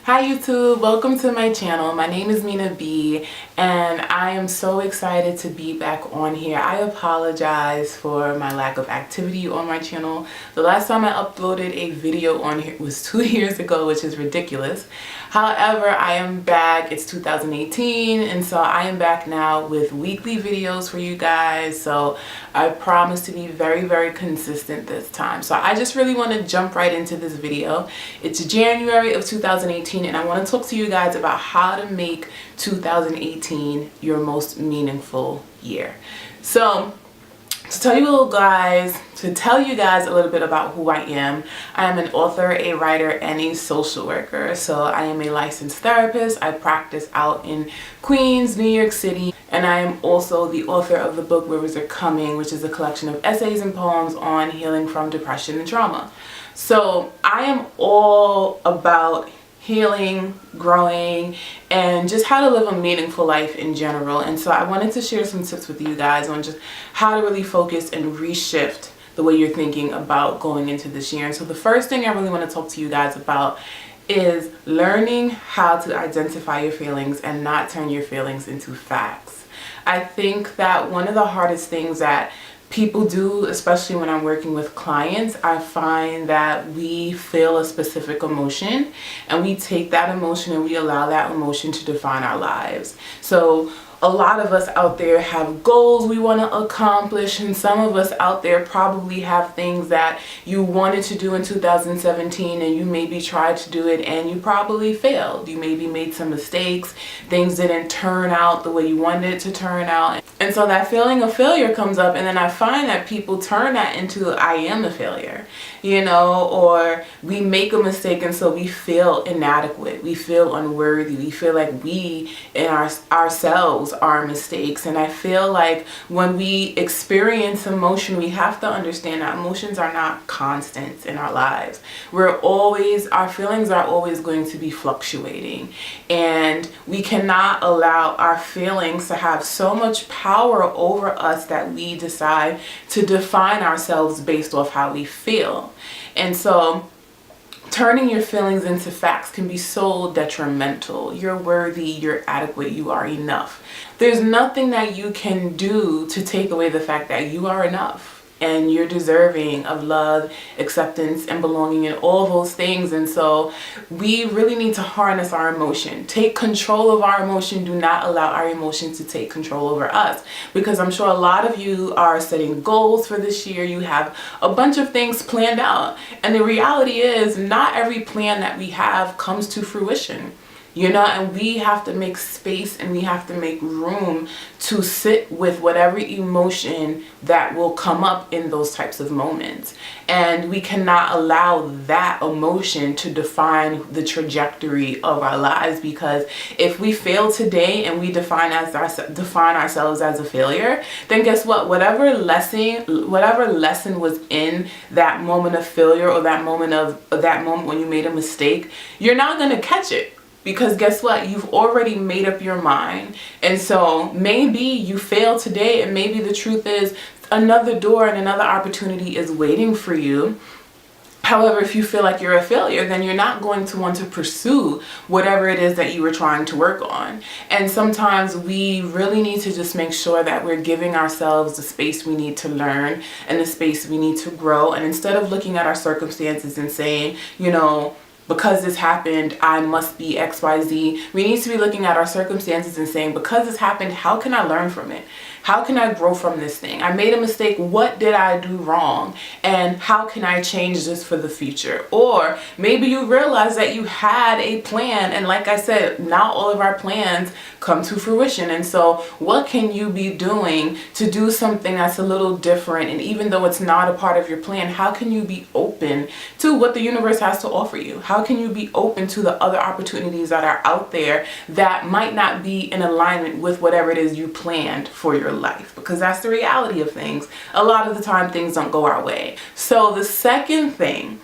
Hi YouTube, welcome to my channel. My name is Mina B and I am so excited to be back on here. I apologize for my lack of activity on my channel. The last time I uploaded a video on here was 2 years ago, which is ridiculous. However, I am back. It's 2018 and so I am back now with weekly videos for you guys. So I promise to be very consistent this time. So I just really want to jump right into this video. It's January of 2018 and I want to talk to you guys about how to make 2018 your most meaningful year. So to tell you guys a little bit about who I am an author, a writer, and a social worker. So I am a licensed therapist. I practice out in Queens, New York City, and I am also the author of the book Rivers Are Coming, which is a collection of essays and poems on healing from depression and trauma. So I am all about healing, growing, and just how to live a meaningful life in general. And so I wanted to share some tips with you guys on just how to really focus and reshift the way you're thinking about going into this year. And so the first thing I really want to talk to you guys about is learning how to identify your feelings and not turn your feelings into facts. I think that one of the hardest things that people do, especially when I'm working with clients, I find that we feel a specific emotion and we take that emotion and we allow that emotion to define our lives. So a lot of us out there have goals we want to accomplish, and some of us out there probably have things that you wanted to do in 2017 and you maybe tried to do it and you probably failed. You maybe made some mistakes, things didn't turn out the way you wanted it to turn out, and so that feeling of failure comes up, and then I find that people turn that into I am a failure, or we make a mistake and so we feel inadequate, we feel unworthy, we feel like we and ourselves are mistakes. And I feel like when we experience emotion, we have to understand that emotions are not constants in our lives. Our feelings are always going to be fluctuating, and we cannot allow our feelings to have so much power over us that we decide to define ourselves based off how we feel. And so turning your feelings into facts can be so detrimental. You're worthy, you're adequate, you are enough. There's nothing that you can do to take away the fact that you are enough and you're deserving of love, acceptance, and belonging, and all those things. And so we really need to harness our emotion. Take control of our emotion. Do not allow our emotion to take control over us, because I'm sure a lot of you are setting goals for this year. You have a bunch of things planned out, and the reality is not every plan that we have comes to fruition. And we have to make space and we have to make room to sit with whatever emotion that will come up in those types of moments. And we cannot allow that emotion to define the trajectory of our lives, because if we fail today and we define ourselves as a failure, then guess what? Whatever lesson was in that moment of failure, or that moment when you made a mistake, you're not going to catch it. Because guess what? You've already made up your mind. And so maybe you fail today, and maybe the truth is another door and another opportunity is waiting for you. However, if you feel like you're a failure, then you're not going to want to pursue whatever it is that you were trying to work on. And sometimes we really need to just make sure that we're giving ourselves the space we need to learn and the space we need to grow. And instead of looking at our circumstances and saying, because this happened, I must be XYZ. We need to be looking at our circumstances and saying, because this happened, how can I learn from it? How can I grow from this thing? I made a mistake. What did I do wrong? And how can I change this for the future? Or maybe you realize that you had a plan, and like I said, not all of our plans come to fruition. And so what can you be doing to do something that's a little different? And even though it's not a part of your plan, how can you be open to what the universe has to offer you? How can you be open to the other opportunities that are out there that might not be in alignment with whatever it is you planned for your life? Because that's the reality of things. A lot of the time things don't go our way. So the second thing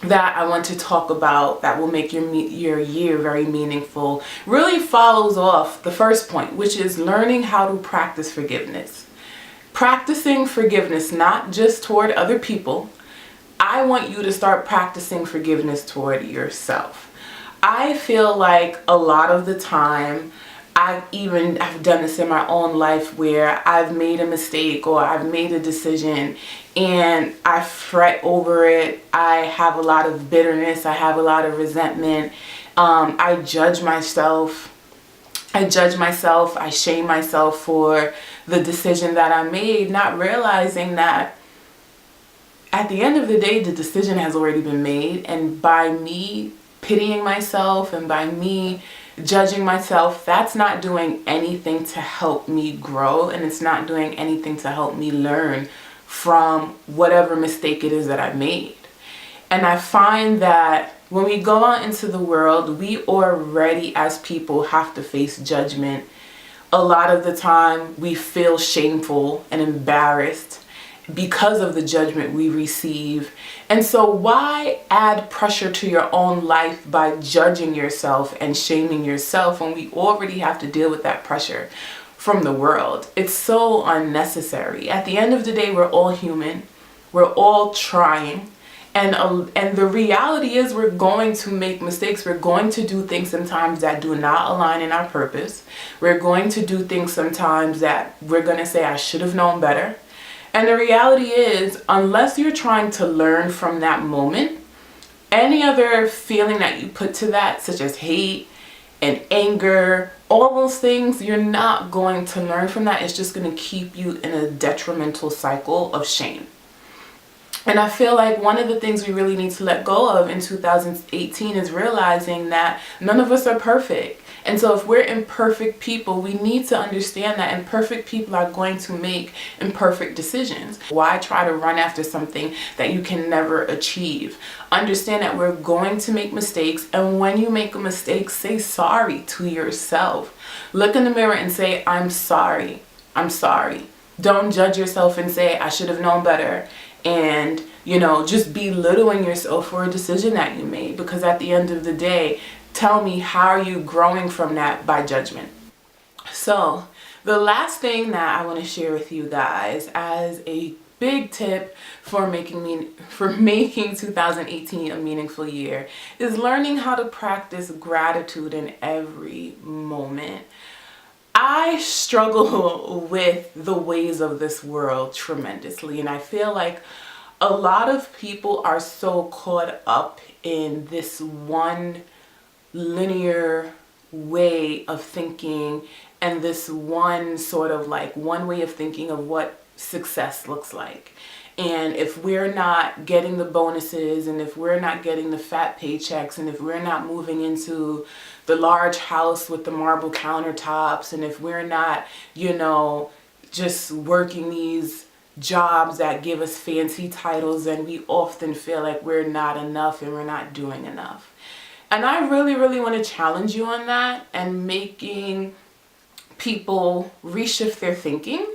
that I want to talk about that will make your year very meaningful really follows off the first point, which is learning how to practice forgiveness. Practicing forgiveness, not just toward other people. I want you to start practicing forgiveness toward yourself. I feel like a lot of the time, I've done this in my own life where I've made a mistake or I've made a decision and I fret over it. I have a lot of bitterness. I have a lot of resentment. I judge myself. I shame myself for the decision that I made, not realizing that at the end of the day, the decision has already been made. And by me pitying myself and by me judging myself, that's not doing anything to help me grow, and it's not doing anything to help me learn from whatever mistake it is that I made. And I find that when we go out into the world, we already as people have to face judgment. A lot of the time we feel shameful and embarrassed because of the judgment we receive. And so why add pressure to your own life by judging yourself and shaming yourself when we already have to deal with that pressure from the world? It's so unnecessary. At the end of the day, we're all human. We're all trying. And the reality is we're going to make mistakes. We're going to do things sometimes that do not align in our purpose. We're going to do things sometimes that we're going to say, I should have known better. And the reality is, unless you're trying to learn from that moment, any other feeling that you put to that, such as hate and anger, all those things, you're not going to learn from that. It's just going to keep you in a detrimental cycle of shame. And I feel like one of the things we really need to let go of in 2018 is realizing that none of us are perfect. And so if we're imperfect people, we need to understand that imperfect people are going to make imperfect decisions. Why try to run after something that you can never achieve? Understand that we're going to make mistakes. And when you make a mistake, say sorry to yourself. Look in the mirror and say, I'm sorry. I'm sorry. Don't judge yourself and say, I should have known better. And, just belittling yourself for a decision that you made. Because at the end of the day, tell me, how are you growing from that by judgment? So the last thing that I want to share with you guys as a big tip for making 2018 a meaningful year is learning how to practice gratitude in every moment. I struggle with the ways of this world tremendously, and I feel like a lot of people are so caught up in this one linear way of thinking and this one sort of one way of thinking of what success looks like. And if we're not getting the bonuses, and if we're not getting the fat paychecks, and if we're not moving into the large house with the marble countertops, and if we're not, just working these jobs that give us fancy titles, then we often feel like we're not enough and we're not doing enough. And I really, really want to challenge you on that and making people reshift their thinking.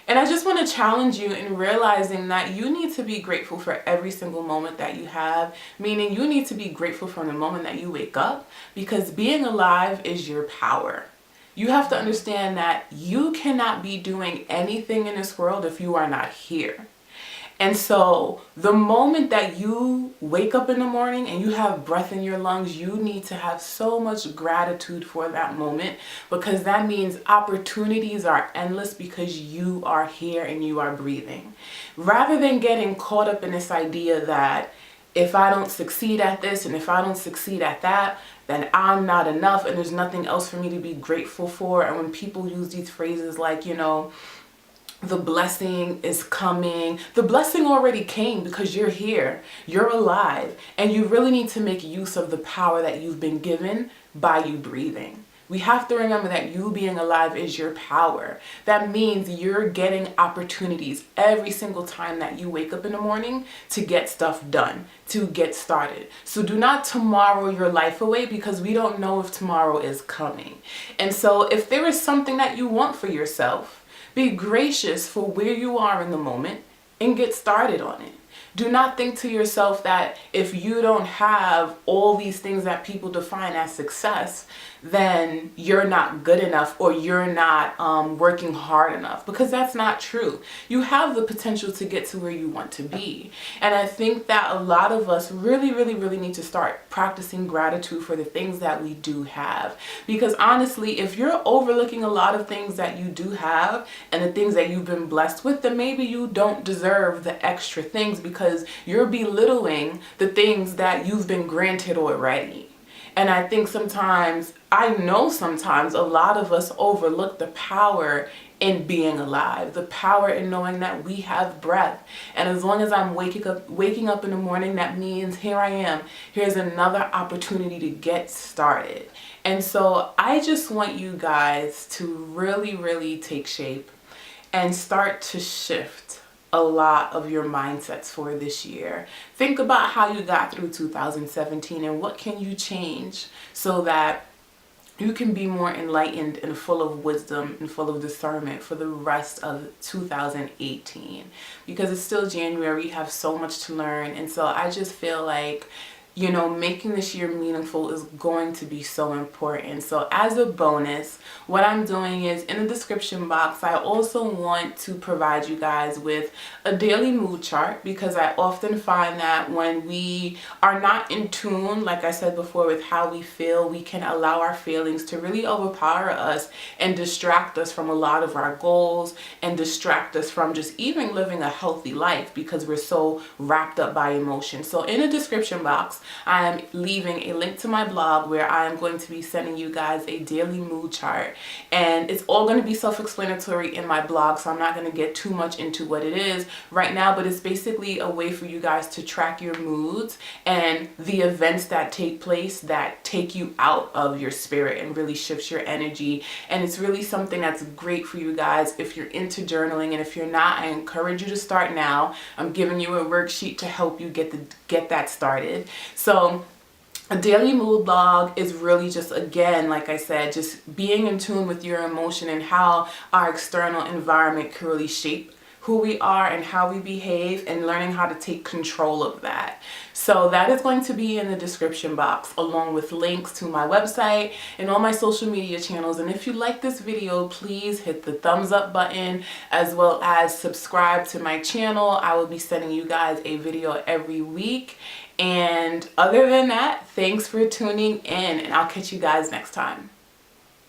And I just want to challenge you in realizing that you need to be grateful for every single moment that you have, meaning you need to be grateful from the moment that you wake up, because being alive is your power. You have to understand that you cannot be doing anything in this world if you are not here. And so the moment that you wake up in the morning and you have breath in your lungs, you need to have so much gratitude for that moment, because that means opportunities are endless because you are here and you are breathing. Rather than getting caught up in this idea that if I don't succeed at this and if I don't succeed at that, then I'm not enough and there's nothing else for me to be grateful for. And when people use these phrases like, the blessing is coming. The blessing already came because you're here, you're alive, and you really need to make use of the power that you've been given by you breathing. We have to remember that you being alive is your power. That means you're getting opportunities every single time that you wake up in the morning to get stuff done, to get started. So do not tomorrow your life away, because we don't know if tomorrow is coming. And so if there is something that you want for yourself, be gracious for where you are in the moment and get started on it. Do not think to yourself that if you don't have all these things that people define as success, then you're not good enough or you're not working hard enough, because that's not true. You have the potential to get to where you want to be. And I think that a lot of us really, really, really need to start practicing gratitude for the things that we do have. Because honestly, if you're overlooking a lot of things that you do have and the things that you've been blessed with, then maybe you don't deserve the extra things because you're belittling the things that you've been granted already. And I think sometimes a lot of us overlook the power in being alive, the power in knowing that we have breath. And as long as I'm waking up in the morning, that means here I am. Here's another opportunity to get started. And so I just want you guys to really, really take shape and start to shift a lot of your mindsets for this year. Think about how you got through 2017 and what can you change so that you can be more enlightened and full of wisdom and full of discernment for the rest of 2018. Because it's still January, we have so much to learn. And so I just feel like, you know, making this year meaningful is going to be so important. So as a bonus, what I'm doing is in the description box, I also want to provide you guys with a daily mood chart, because I often find that when we are not in tune, like I said before, with how we feel, we can allow our feelings to really overpower us and distract us from a lot of our goals and distract us from just even living a healthy life because we're so wrapped up by emotion. So in the description box, I am leaving a link to my blog where I am going to be sending you guys a daily mood chart, and it's all going to be self-explanatory in my blog, so I'm not going to get too much into what it is right now, but it's basically a way for you guys to track your moods and the events that take place that take you out of your spirit and really shifts your energy. And it's really something that's great for you guys if you're into journaling, and if you're not, I encourage you to start now. I'm giving you a worksheet to help you get that started. So a daily mood log is really just, again, like I said, just being in tune with your emotion and how our external environment can really shape who we are and how we behave, and learning how to take control of that. So that is going to be in the description box, along with links to my website and all my social media channels. And if you like this video, please hit the thumbs up button, as well as subscribe to my channel. I will be sending you guys a video every week. And other than that, thanks for tuning in, and I'll catch you guys next time.